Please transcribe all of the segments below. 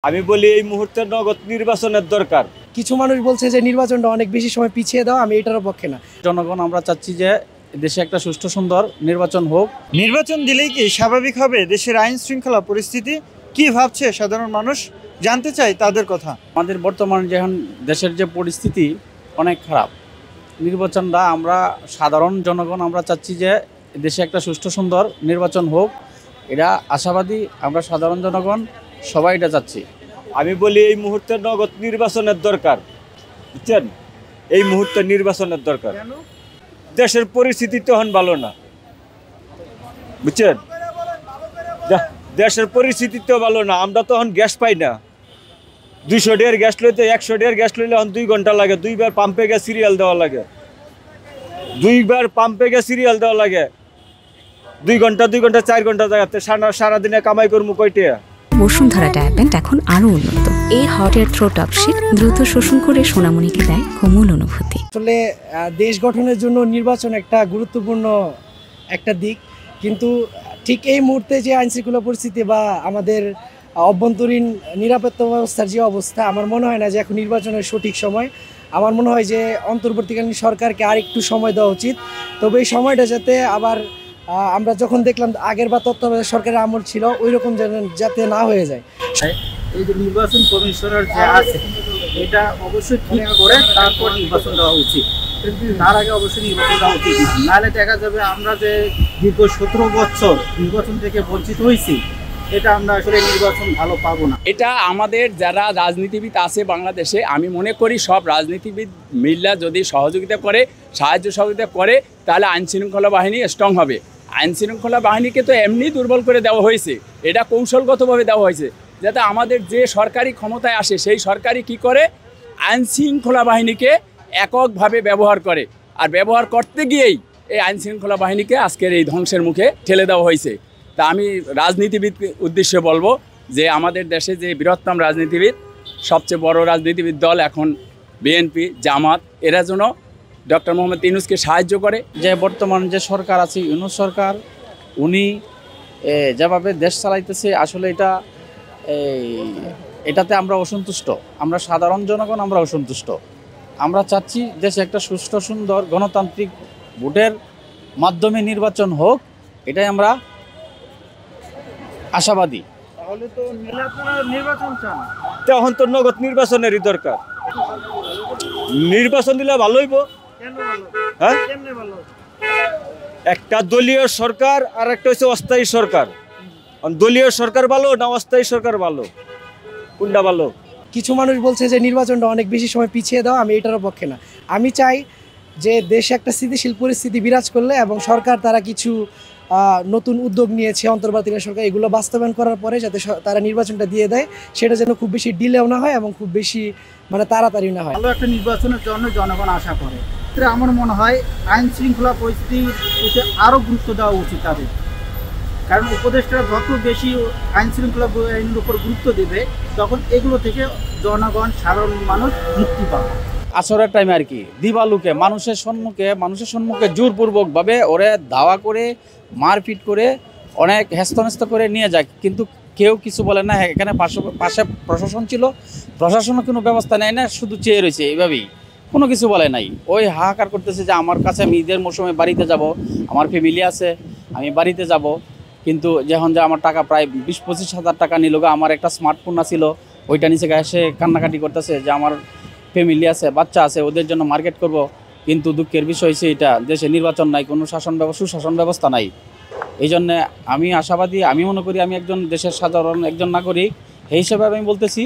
আমি বলি এই মুহূর্তে নগদ নির্বাচনের দরকার। কিছু মানুষ বলছে যে নির্বাচনটা অনেক বেশি সময় পিছিয়ে দাও, আমি এটার পক্ষে না। জনগণ আমরা চাচ্ছি যে দেশে একটা সুষ্ঠু সুন্দর নির্বাচন হোক। নির্বাচন দিলেই কি স্বাভাবিক হবে দেশের আইন শৃঙ্খলা পরিস্থিতি? কি ভাবছে সাধারণ মানুষ, জানতে চাই তাদের কথা। আমাদের বর্তমান যেমন দেশের যে পরিস্থিতি অনেক খারাপ, নির্বাচনটা আমরা সাধারণ জনগণ আমরা চাচ্ছি যে দেশে একটা সুষ্ঠু সুন্দর নির্বাচন হোক। এটা আশাবাদী আমরা সাধারণ জনগণ সবাই এটা চাচ্ছি। আমি বলি এই মুহূর্তে নগদ নির্বাচনের দরকার, বুঝছেন? এই মুহূর্তে নির্বাচনের দরকার। দেশের পরিস্থিতি তখন ভালো না, বুঝছেন? দেশের পরিস্থিতি তো ভালো না। আমরা তখন গ্যাস পাই না। 200 টাকার গ্যাস লইতে 100 টাকার গ্যাস লইলে এখন 2 ঘন্টা লাগে। 2বার পাম্পে গিয়ে সিরিয়াল দেওয়া লাগে। 2বার পাম্পে গিয়ে সিরিয়াল দেওয়া লাগে। 2 ঘন্টা 4 ঘন্টা জায়গাতে সারাদিনে কামাই করবো কয়টা? বসুন্ধরা ডায়াপেন্ট এখন আরো উন্নত। এই হট এয়ার থ্রো টপশিট দ্রুত শোষণ করে সোনামণিকে দেয় কোমল অনুভূতি। আসলে দেশ গঠনের জন্য নির্বাচন একটা গুরুত্বপূর্ণ একটা দিক, কিন্তু ঠিক এই মুহূর্তে যে আইনশৃঙ্খলা পরিস্থিতি বা আমাদের অভ্যন্তরীণ নিরাপত্তা ব্যবস্থার যে অবস্থা, আমার মনে হয় না যে এখন নির্বাচনের সঠিক সময়। আমার মনে হয় যে অন্তর্বর্তীকালীন সরকারকে আর একটু সময় দেওয়া উচিত। তবে এই সময়টা যাতে আবার আমরা যখন দেখলাম আগের বা তত্ত্বাবধায়ক সরকারের আমল ছিল ওই রকম যাতে না হয়ে যায়। এই যে নির্বাচন কমিশনার যে আছে এটা অবশ্যই ঠিক করে তারপর নির্বাচন দেওয়া উচিত। তার আগে অবশ্যই নির্বাচন দেওয়া উচিত, নাহলে দেখা যাবে আমরা যে দীর্ঘ 17 বছর নির্বাচন থেকে বঞ্চিত হয়েছি, এটা আমরা আসলে নির্বাচন ভালো পাবো না। এটা আমাদের যারা রাজনীতিবিদ আছে বাংলাদেশে, আমি মনে করি সব রাজনীতিবিদ মিল্লা যদি সহযোগিতা করে, সাহায্য সহযোগিতা করে, তাহলে আইনশৃঙ্খলা বাহিনী স্ট্রং হবে। আইনশৃঙ্খলা বাহিনীকে তো এমনি দুর্বল করে দেওয়া হয়েছে, এটা কৌশলগতভাবে দেওয়া হয়েছে যাতে আমাদের যে সরকারি ক্ষমতায় আসে সেই সরকারি কি করে আইনশৃঙ্খলা বাহিনীকে এককভাবে ব্যবহার করে, আর ব্যবহার করতে গিয়েই এই আইনশৃঙ্খলা বাহিনীকে আজকের এই ধ্বংসের মুখে ঠেলে দেওয়া হয়েছে। তা আমি রাজনীতিবিদ উদ্দেশ্যে বলবো যে আমাদের দেশে যে বৃহত্তম রাজনীতিবিদ, সবচেয়ে বড় রাজনীতিবিদ দল এখন বিএনপি, জামাত, এরা যেন ডক্টর মোহাম্মদ ইউনূসকে সাহায্য করে। যে বর্তমান যে সরকার আছে ইউনূস সরকার, উনি যেভাবে দেশ চালাইতেছে আসলে এটাতে আমরা অসন্তুষ্ট। আমরা সাধারণ জনগণ আমরা অসন্তুষ্ট। আমরা চাচ্ছি দেশে একটা সুষ্ঠু সুন্দর গণতান্ত্রিক ভোটের মাধ্যমে নির্বাচন হোক, এটাই আমরা আশাবাদী। তাহলে তো আপনারা নির্বাচন চান, তখন তো নগদ নির্বাচনেরই দরকার। নির্বাচন দিলে ভালো হইব। হ্যাঁ, একটা দলীয় সরকার আর একটা হচ্ছে অস্থায়ী সরকার। দলীয় সরকার ভালো না অস্থায়ী সরকার ভালো, কোনটা ভালো? কিছু মানুষ বলছে যে নির্বাচনটা অনেক বেশি সময় পিছিয়ে দাও, আমি এটার পক্ষে না। আমি চাই যে দেশে একটা স্থিতিশীল পরিস্থিতি বিরাজ করলে এবং সরকার তারা কিছু নতুন উদ্যোগ নিয়েছে, অন্তর্বর্তীকালীন সরকার, এগুলো বাস্তবায়ন করার পরে যাতে তারা নির্বাচনটা দিয়ে দেয়, সেটা যেন খুব বেশি ডিলেও না হয় এবং খুব বেশি তাড়াতাড়ি না হয়। ভালো একটা নির্বাচনের জন্য জনগণ আশা করে। আমার মনে হয় আইন শৃঙ্খলা পরিস্থিতির প্রতি আরও গুরুত্ব দেওয়া উচিত তাদের, কারণ উপদেষ্টারা যত বেশি আইন শৃঙ্খলা আইনের উপর গুরুত্ব দেবে তখন এগুলো থেকে জনগণ, সাধারণ মানুষ মুক্তি পাবে। আসরের টাইমে আর কি দিবালুকে মানুষের সম্মুখে জোরপূর্বকভাবে ওরে ধাওয়া করে মারপিট করে অনেক হেস্তনেস্ত করে নিয়ে যায়, কিন্তু কেউ কিছু বলে না। এখানে পাশে প্রশাসন ছিল, প্রশাসনও কোনো ব্যবস্থা নেয় না, শুধু চেয়ে রয়েছে এইভাবেই, কোনো কিছু বলে নাই। ওই হাহাকার করতেছে যে আমার কাছে আমি ঈদের মৌসুমে বাড়িতে যাব, আমার ফ্যামিলি আছে, আমি বাড়িতে যাব, কিন্তু যখন যে আমার টাকা প্রায় 20-25 হাজার টাকা নিল, আমার একটা স্মার্টফোন ছিল, ওইটা নিচে এসে কান্নাকাটি করতেছে যে আমার ফ্যামিলি আছে, বাচ্চা আছে, ওদের জন্য মার্কেট করব। কিন্তু দুঃখের বিষয় হচ্ছে এটা দেশে নির্বাচন নাই, কোনো সুশাসন ব্যবস্থা নাই। এই জন্যে আমি আশাবাদী। আমি মনে করি আমি একজন দেশের সাধারণ একজন নাগরিক, এই হিসেবে আমি বলতেছি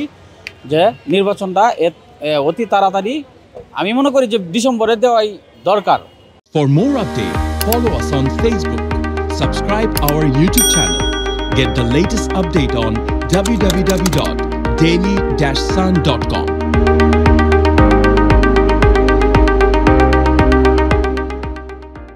যে নির্বাচনটা অতি তাড়াতাড়ি আমি মনে করি যে ডিসেম্বরে দেওয়াই দরকার। For more updates, follow us on Facebook, subscribe our YouTube channel, get the latest update on www.daily-sun.com.